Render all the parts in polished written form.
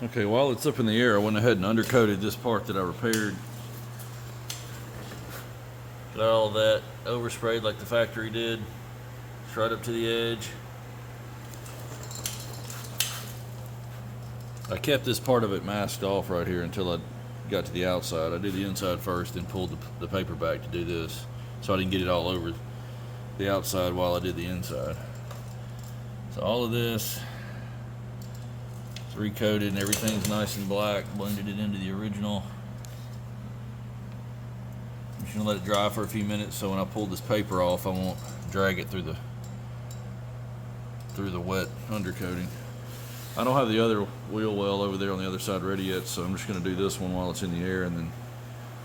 Okay, while it's up in the air, I went ahead and undercoated this part that I repaired. Got all of that oversprayed like the factory did. It's right up to the edge. I kept this part of it masked off right here until I got to the outside. I did the inside first, then pulled the paper back to do this, so I didn't get it all over the outside while I did the inside. So all of this is recoated and everything's nice and black. Blended it into the original. I'm just gonna let it dry for a few minutes so when I pull this paper off, I won't drag it through the wet undercoating. I don't have the other wheel well over there on the other side ready yet, so I'm just gonna do this one while it's in the air, and then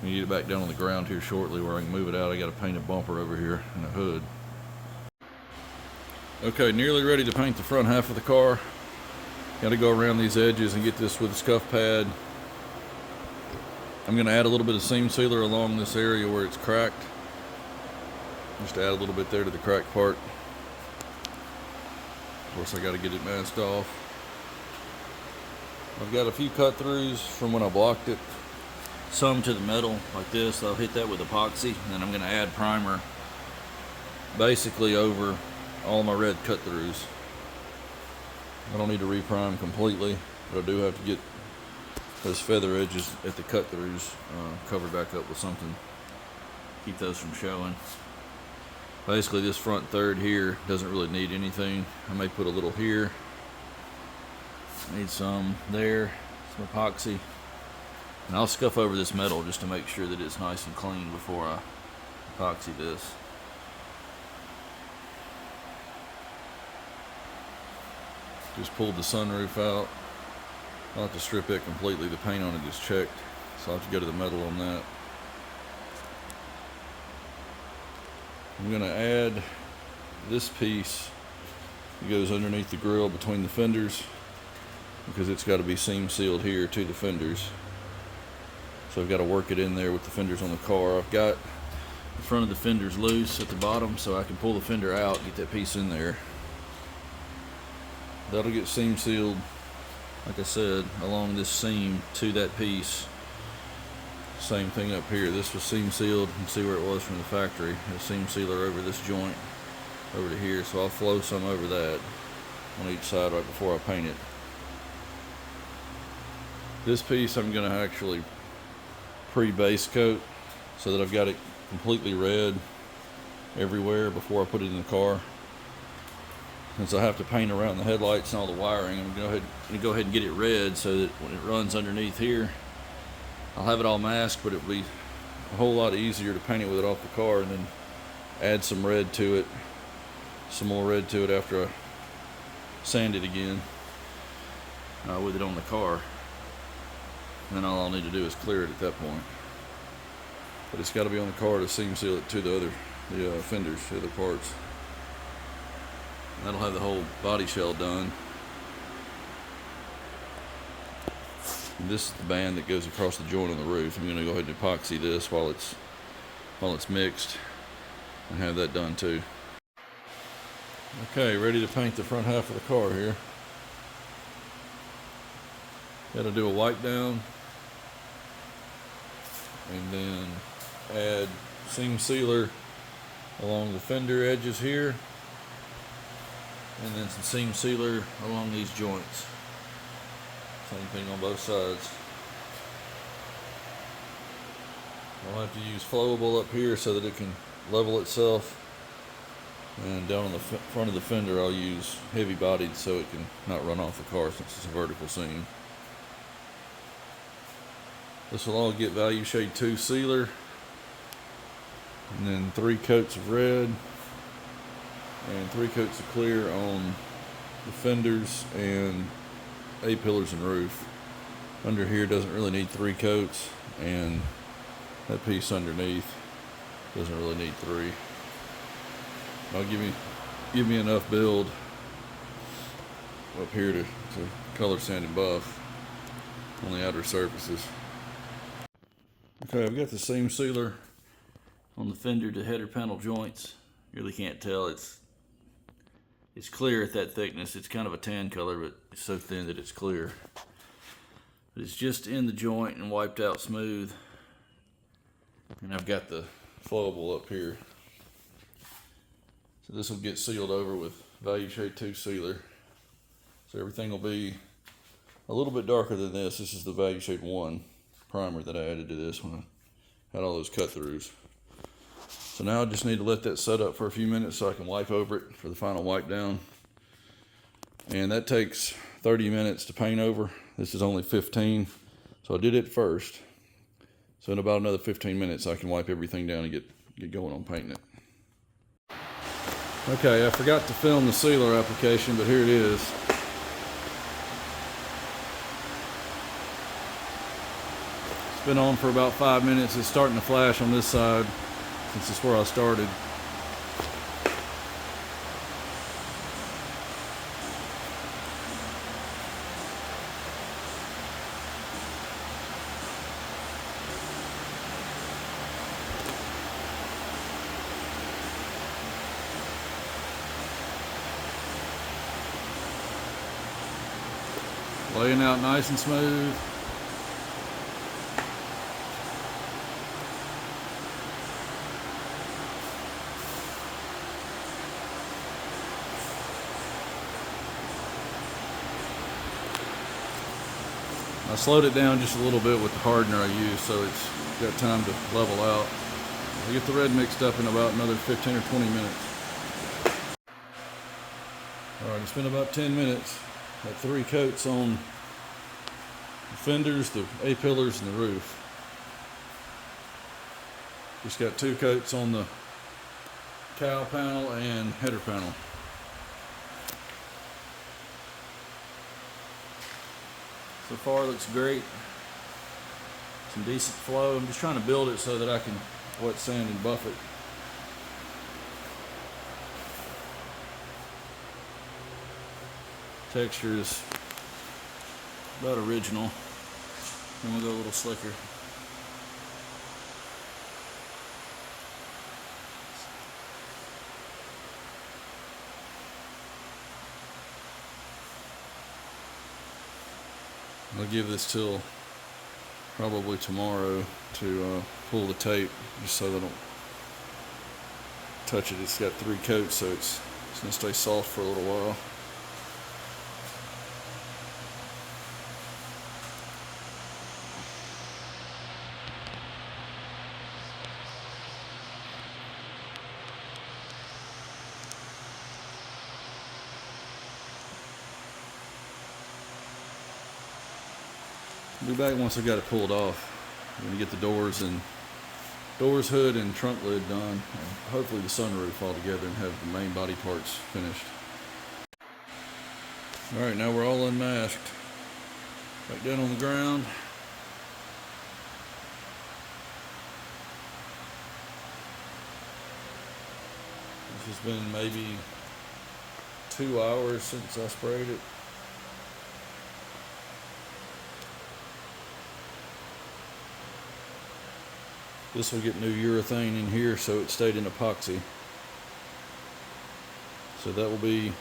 when you get it back down on the ground here shortly where I can move it out, I got a painted bumper over here and a hood. Okay, nearly ready to paint the front half of the car. Got to go around these edges and get this with a scuff pad. I'm going to add a little bit of seam sealer along this area where it's cracked. Just add a little bit there to the cracked part. Of course, I got to get it masked off. I've got a few cut throughs from when I blocked it. Some to the metal like this. I'll hit that with epoxy, and then I'm going to add primer basically over all my red cut throughs. I don't need to reprime completely, but I do have to get those feather edges at the cut throughs covered back up with something. Keep those from showing. Basically this front third here doesn't really need anything. I may put a little here. Need some there, some epoxy. And I'll scuff over this metal just to make sure that it's nice and clean before I epoxy this. Just pulled the sunroof out. I'll have to strip it completely. The paint on it is checked, so I'll have to go to the metal on that. I'm going to add this piece. It goes underneath the grill between the fenders because it's got to be seam sealed here to the fenders. So I've got to work it in there with the fenders on the car. I've got the front of the fenders loose at the bottom, so I can pull the fender out and get that piece in there. That'll get seam sealed, like I said, along this seam to that piece. Same thing up here. This was seam sealed. You can see where it was from the factory. A seam sealer over this joint over to here, so I'll flow some over that on each side right before I paint it. This piece I'm going to actually pre-base coat so that I've got it completely red everywhere before I put it in the car. Since I have to paint around the headlights and all the wiring, I'm going to go ahead and get it red so that when it runs underneath here, I'll have it all masked, but it'll be a whole lot easier to paint it with it off the car and then add some red to it, some more red to it after I sand it again with it on the car. And then all I'll need to do is clear it at that point. But it's got to be on the car to seam seal it to the fenders, the other parts. That'll have the whole body shell done. And this is the band that goes across the joint on the roof. I'm going to go ahead and epoxy this while it's mixed and have that done too. Okay, ready to paint the front half of the car here. Got to do a wipe down and then add seam sealer along the fender edges here. And then some seam sealer along these joints. Same thing on both sides. I'll have to use flowable up here so that it can level itself. And down on the front of the fender I'll use heavy bodied so it can not run off the car since it's a vertical seam. This will all get value shade 2 sealer. And then 3 coats of red. And 3 coats of clear on the fenders and A-pillars and roof. Under here doesn't really need 3 coats, and that piece underneath doesn't really need 3. I'll give me enough build up here to color sand and buff on the outer surfaces. Okay, I've got the seam sealer on the fender to header panel joints. You really can't tell. It's clear at that thickness. It's kind of a tan color, but it's so thin that it's clear. But it's just in the joint and wiped out smooth. And I've got the flowable up here. So this will get sealed over with Value Shade 2 sealer. So everything will be a little bit darker than this. This is the Value Shade 1 primer that I added to this when I had all those cut throughs. So now I just need to let that set up for a few minutes so I can wipe over it for the final wipe down. And that takes 30 minutes to paint over. This is only 15, so I did it first. So in about another 15 minutes, I can wipe everything down and get going on painting it. Okay, I forgot to film the sealer application, but here it is. It's been on for about 5 minutes. It's starting to flash on this side, since it's where I started. Laying out nice and smooth. I slowed it down just a little bit with the hardener I used, so it's got time to level out. I'll get the red mixed up in about another 15 or 20 minutes. Alright, it's been about 10 minutes. Got 3 coats on the fenders, the A-pillars, and the roof. Just got 2 coats on the cowl panel and header panel. So far it looks great. Some decent flow. I'm just trying to build it so that I can wet sand and buff it. Texture is about original. Then we'll go a little slicker. I'll give this till probably tomorrow to pull the tape, just so that I don't touch it. It's got 3 coats, so it's going to stay soft for a little while. I'll be back once I got it pulled off. I'm gonna get the doors, hood, and trunk lid done, and hopefully the sunroof all together, and have the main body parts finished. All right, now we're all unmasked. Back down on the ground. This has been maybe 2 hours since I sprayed it. This will get new urethane in here, so it stayed in epoxy. So that will be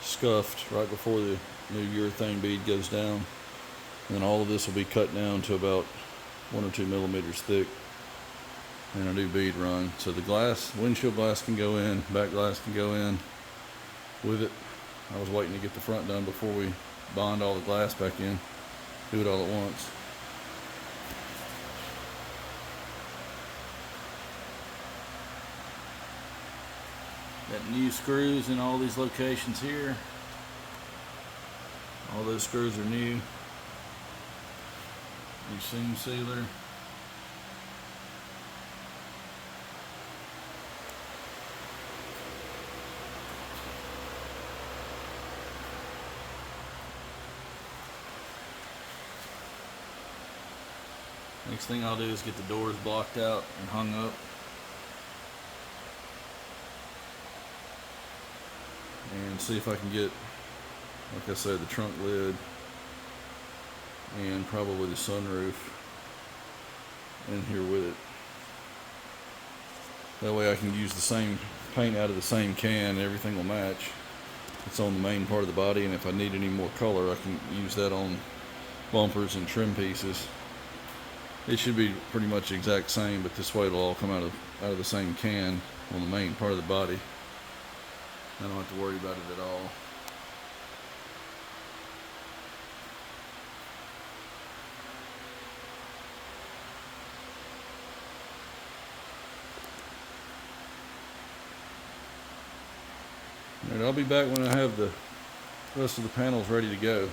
scuffed right before the new urethane bead goes down. And then all of this will be cut down to about 1 or 2 millimeters thick, and a new bead run. So the glass, windshield glass can go in, back glass can go in with it. I was waiting to get the front done before we bond all the glass back in. Do it all at once. Got new screws in all these locations here. All those screws are new. New seam sealer. Next thing I'll do is get the doors blocked out and hung up. And see if I can get, like I said, the trunk lid and probably the sunroof in here with it. That way I can use the same paint out of the same can and everything will match. It's on the main part of the body, and if I need any more color I can use that on bumpers and trim pieces. It should be pretty much the exact same, but this way it'll all come out of the same can on the main part of the body. I don't have to worry about it at all. Alright, I'll be back when I have the rest of the panels ready to go.